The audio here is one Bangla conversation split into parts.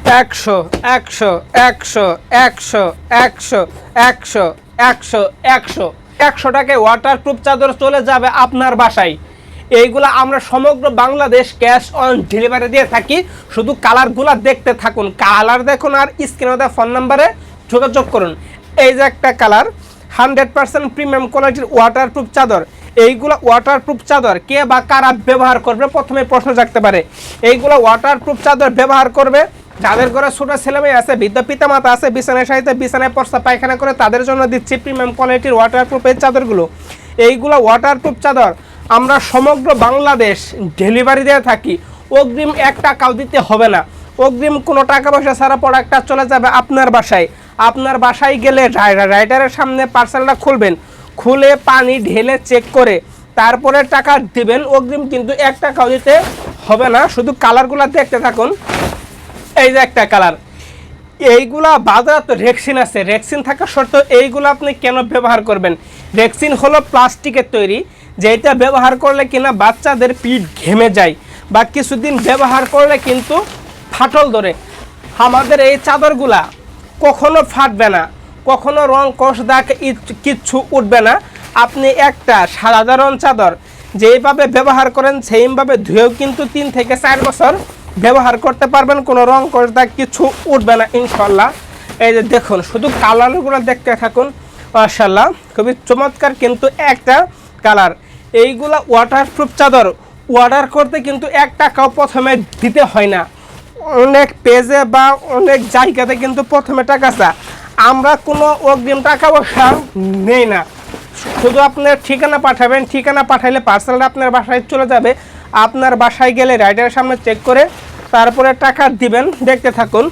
100 100 100 100 100 100 100 100 100 টাকায় ওয়াটারপ্রুফ চাদর চলে যাবে আপনার বাসায়। এইগুলা আমরা সমগ্র বাংলাদেশ ক্যাশ অন ডেলিভারি দিয়ে থাকি। শুধু কালারগুলা দেখতে থাকুন, কালার দেখুন আর স্ক্রিনে দেওয়া ফোন নাম্বারে যোগাযোগ করুন। এই যে একটা কালার 100% প্রিমিয়াম কোয়ালিটির ওয়াটারপ্রুফ চাদর। এইগুলা ওয়াটারপ্রুফ চাদর কে বা কারা ব্যবহার করবে, প্রথমে প্রশ্ন জাগতে পারে। এইগুলা ওয়াটারপ্রুফ চাদর ব্যবহার করবে যাদের ঘরে ছোট ছেলেমেয়ে আছে, বৃদ্ধ পিতামাতা আছে, বিছানায় সাইতে বিছানায় পর্সা পায়খানা করে, তাদের জন্য দিচ্ছি প্রিমিয়াম কোয়ালিটির ওয়াটারপ্রুফ এই চাদরগুলো। এইগুলো ওয়াটারপ্রুফ চাদর আমরা সমগ্র বাংলাদেশ ডেলিভারি দিয়ে থাকি। অগ্রিম 1 টাকাও দিতে হবে না। অগ্রিম কোনো টাকা পয়সা ছাড়া প্রোডাক্টটা চলে যাবে আপনার বাসায়। আপনার বাসায় গেলে রাইডারের সামনে পার্সেলটা খুলবেন, খুলে পানি ঢেলে চেক করে তারপরে টাকা দিবেন। অগ্রিম কিন্তু 1 টাকাও দিতে হবে না। শুধু কালারগুলো দেখতে থাকুন। এই যে একটা কালার, এইগুলা বাজারে তো রেক্সিন আছে, রেক্সিন থাকা সত্ত্বেও এইগুলো আপনি কেন ব্যবহার করবেন? রেক্সিন হলো প্লাস্টিকের তৈরি, যেটা ব্যবহার করলে কিনা বাচ্চাদের পিঠ ঘেমে যায় বা কিছুদিন ব্যবহার করলে কিন্তু ফাটল ধরে। আমাদের এই চাদরগুলা কখনো ফাটবে না, কখনো রং কষ দাগ কিচ্ছু উঠবে না। আপনি একটা সাধারণ চাদর যেইভাবে ব্যবহার করেন সেইভাবে ধুয়েও কিন্তু 3 থেকে 4 বছর ব্যবহার করতে পারবেন, কোনো রং কষ দাগ কিছু উঠবে না ইনশাল্লাহ। এই যে দেখুন, শুধু কালারগুলো দেখতে থাকুন। মাশাআল্লাহ খুবই চমৎকার কিন্তু একটা কালার। এইগুলা ওয়াটারপ্রুফ চাদর অর্ডার করতে কিন্তু 1 টাকাও প্রথমে দিতে হয় না। অনেক পেজে বা অনেক জায়গাতে কিন্তু প্রথমে টাকা চা, আমরা কোনো অগ্রিম টাকা পয়সা নেই না। শুধু আপনার ঠিকানা পাঠাবেন, ঠিকানা পাঠাইলে পার্সেলটা আপনার বাসায় চলে যাবে। আপনার বাসায় গেলে রাইডারের সামনে চেক করে তারপরে টাকা দিবেন। দেখতে থাকুন,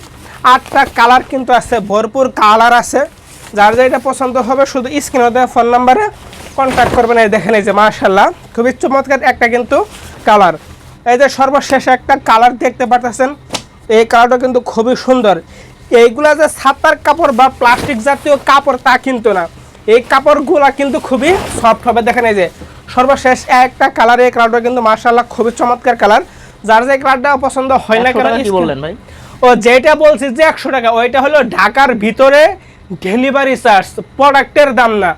8টা কালার কিন্তু আছে, ভরপুর কালার আছে। যার যেটা পছন্দ হবে শুধু স্ক্রিনে দেওয়া ফোন নাম্বারে কন্ট্যাক্ট করবেন। এই দেখেন, এই যে মাশাআল্লাহ খুবই চমৎকার একটা কিন্তু কালার। এই যে সর্বশেষ একটা কালার দেখতে পাচ্ছেন, এই কালারটা কিন্তু খুবই সুন্দর। এইগুলা যে ছাতার কাপড় বা প্লাস্টিক জাতীয় কাপড় তা কিন্তু না, এই কাপড়গুলা কিন্তু খুবই সফট হবে। দেখেন এই যে সর্বশেষ একটা কালার, এই কালারটা কিন্তু মাশাআল্লাহ খুবই চমৎকার কালার। যার যে কালারটা পছন্দ হয় না কেন, কি বললেন ভাই? ও যেটা বলছি যে 100 টাকা, ওইটা হলো ঢাকার ভিতরে ডেলিভারি চার্জ, প্রোডাক্টের দাম না।